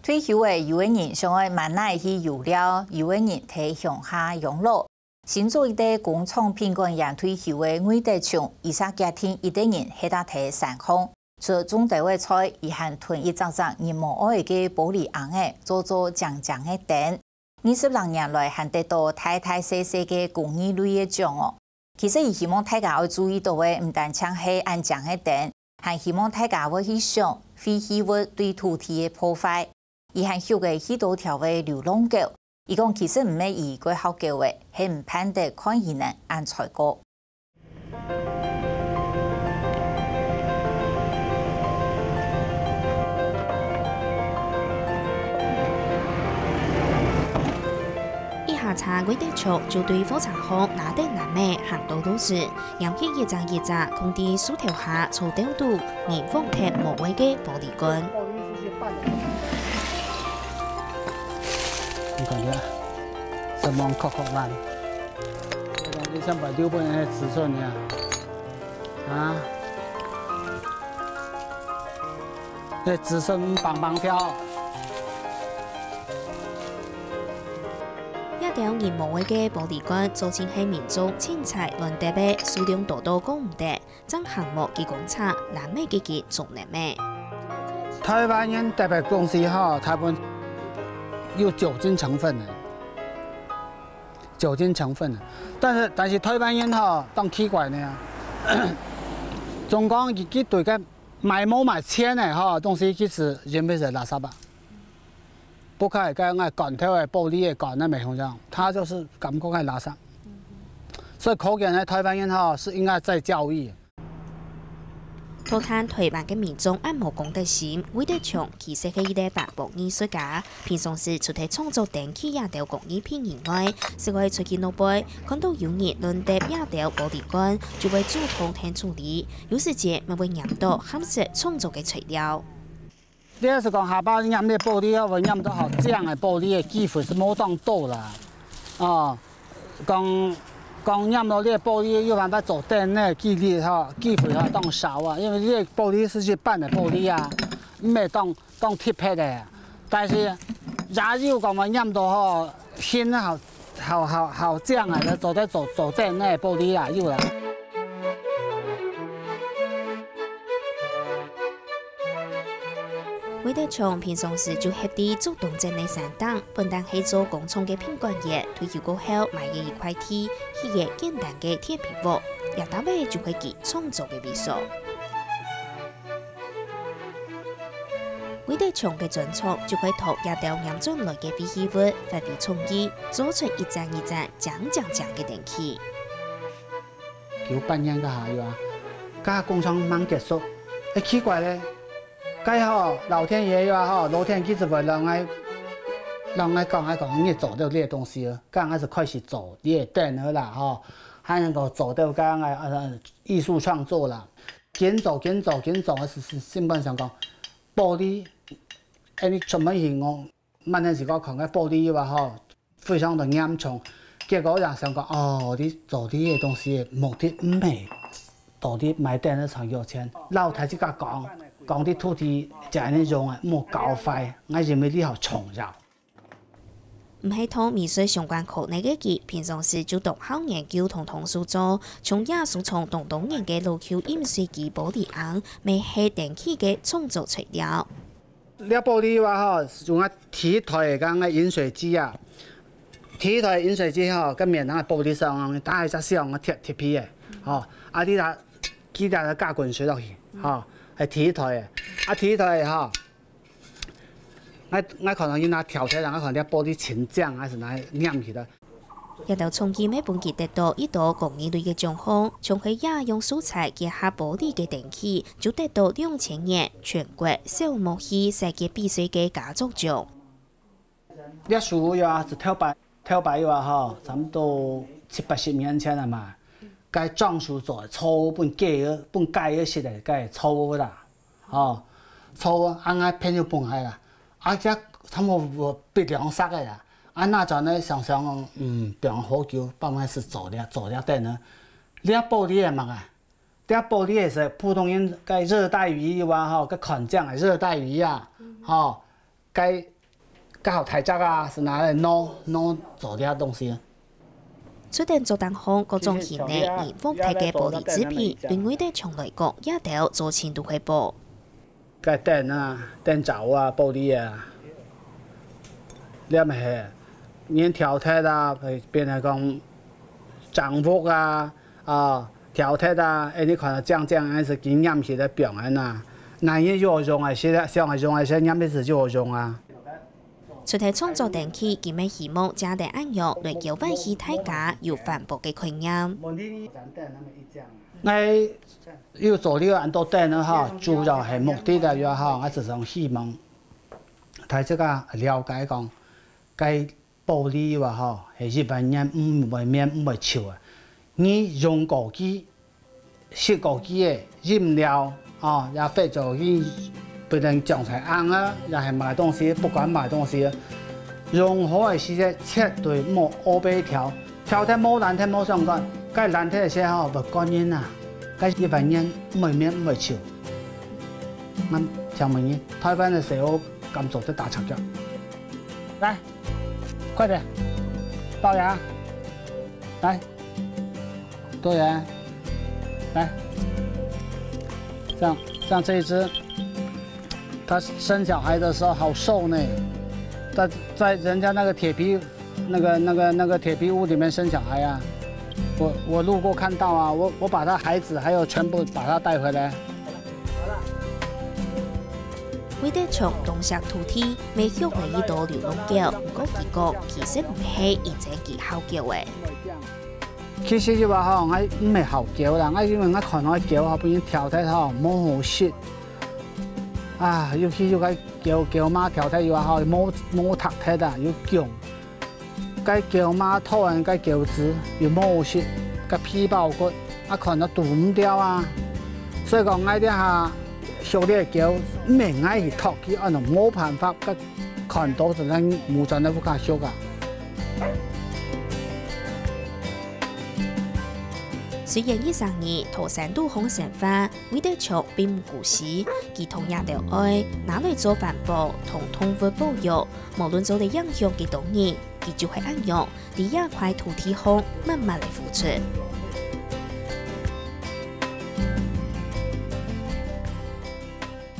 退休的有的人想要慢慢去游了，有的人在乡下养老。新竹一带工厂品管员退休的魏德强，以下家庭一代人喺搭睇山空，做中地位菜，伊含囤一张张银毛爱嘅玻璃红嘅，做酱嘅蛋。20多年来，还得到大大小小嘅工艺类嘅奖哦。其实，伊希望大家要注意到嘅，唔单淨係按醬嘅蛋，還希望大家要去想廢棄物對土地嘅破壞。伊還有嘅許多條嘅流浪狗。伊講其實唔係伊個好狗嘅，係唔盼得看伊能安才過。一下茶魏德強就對火柴行拿得難咩行到都是，尤其一紮空地樹條下草雕度，連風踢無位嘅玻璃棍。你感觉什么扣烂？你想把6本的尺寸呢？啊？那子孙棒棒跳。一條銀毛嘅玻璃棍，造成係民眾青菜亂得嘅數量多到講唔得，將項目嘅工廠難咩嘅仲難咩。台灣人特別公司哈，他們有酒精成分的，但是台灣人哈當奇怪呢，總講佢對個買冇買錢的哈東西其實認為是垃圾吧。不可以跟那鋼條的玻璃的鋼那沒同樣，它就是感覺係垃圾。所以可見呢，台灣人哈是應該再教育。討攤台灣嘅民眾按無公德心，魏德強其實係一個大博藝術家，平常時除咗創作電器也條工藝品以外，是會出去腦背，看到有人亂得也條玻璃罐，就會主動聽處理，有時節咪會染到合適創作嘅材料。你要是講下巴染啲玻璃，要會染到好正嘅玻璃嘅機會是冇當多啦，哦，講染到呢個玻璃，要辦法做燈呢，機會哈當少啊，因為呢個玻璃是日本嘅玻璃啊，唔係當貼片嘅，但是假如講話染到吼顯好正啊，做燈呢玻璃啊有啦。魏德強平常時就協地做動靜嘅山檔，本當係做工廠嘅品管業，退休過後買嘅一塊地，起嘅簡單嘅鐵皮屋，也到尾就會記創作嘅美術。魏德強嘅專長就會讀也到嚴重類嘅廢棄物，發揮創意，做出一盞講嘅電器。98年嘅下月啊，家工廠猛結束，奇怪咧。該吼老天爺話吼，老天其實會讓我講你做到呢個東西咯，剛開始開始做呢個燈了啦吼，還能夠做到剛藝術創作啦，緊做，是基本上講玻璃，你怎麼形容？萬年時我講嘅玻璃話吼，非常的嚴重，結果人想講哦，你做呢個東西的目的唔係到底買燈咧才有錢，老太子家講啲土地就係呢種啊，冇搞壞，我認為呢項重要。唔係同美術相關課內嘅佢，平常時就讀校研究同書做，從也是從東年嘅路橋飲水機玻璃紅，未係電器嘅創作材料。呢玻璃話吼，用啊鐵台咁嘅飲水機啊，鐵台飲水機吼，個面喺玻璃上，打係隻小嘅鐵皮嘅，吼，啊啲啊幾大嘅加滾水落去，吼。係鐵台嘅，鐵台吼，我可能要拿挑起來，我可能啲玻璃清漿，還是拿染起來。一道從佢每本季得到一道工藝類嘅獎項，從佢也用素材結合玻璃嘅電器，就得到2000年全國小模擬世界比賽嘅佳作獎。呢樹呀是跳擺呀吼，差唔多70-80年前啦嘛。該裝飾做粗本計嘅時嚟，該粗啦，哦，粗啱啱偏要半係啦，只差唔多別兩色嘅啦，那陣呢常比較好叫，幫我是做啲燈呢，呢玻璃嘅嘛啊，呢玻璃嘅是普通人該熱帶魚話吼，個款醬係熱帶魚啊，吼，該刚好台价啊，是拿来弄做啲东西。出店做灯烘各種型嘅延福體嘅玻璃製品，對我哋從來講也都做程度去報。個燈啊、燈罩啊、玻璃啊，你咪係，連挑剔啊，變嚟講丈夫啊、挑剔啊，你看到這樣還是經驗起的表演啊，男人就用啊，現在小孩用啊，現在年輕就用啊。出題創作電器，佢咪希望家庭安用來教翻起大家有反駁嘅概念。我要做呢個很多燈啦，主要係目的嘅話，我只想希望大家了解講，該玻璃話係一般人唔會面唔會笑啊。你用過機、食過機嘅飲料也或者佢。不能講才啱啊！又係買東西，不管買東西，用好嘅時節絕對冇烏白條，條體冇難聽冇相干，該難聽嘅時候不干癮啊！該一般人唔會面唔會笑。咁請問你，台灣嘅時候咁做得打擦腳，來，快點，龅牙，來，多元，來，像這一隻。他生小孩的時候好瘦呢，他在人家那個鐵皮那個鐵皮屋裏面生小孩啊，我路過看到啊，我把他孩子還有全部把他帶回來。為得從東石土地未學嚟呢度流浪狗，唔過結果其實唔係認真幾好狗嘅。其實就話我唔係好狗啦，我因為我看到狗後邊挑剔冇好食。啊！尤其要個叫媽挑剔要話冇讀剔啊，要強。個叫媽討人個叫子要冇食，個皮包骨看到肚唔掉啊。所以講我啲下學啲狗唔係愛去讀佢，按照冇辦法個看到就咱冇真係不敢學啊。雖然13年桃山都紅神花，為得長並唔顧事，佢同樣條愛拿來做環保同動物保育，無論做嚟影響幾多年，佢就係按樣，喺一塊土地上慢慢嚟付出。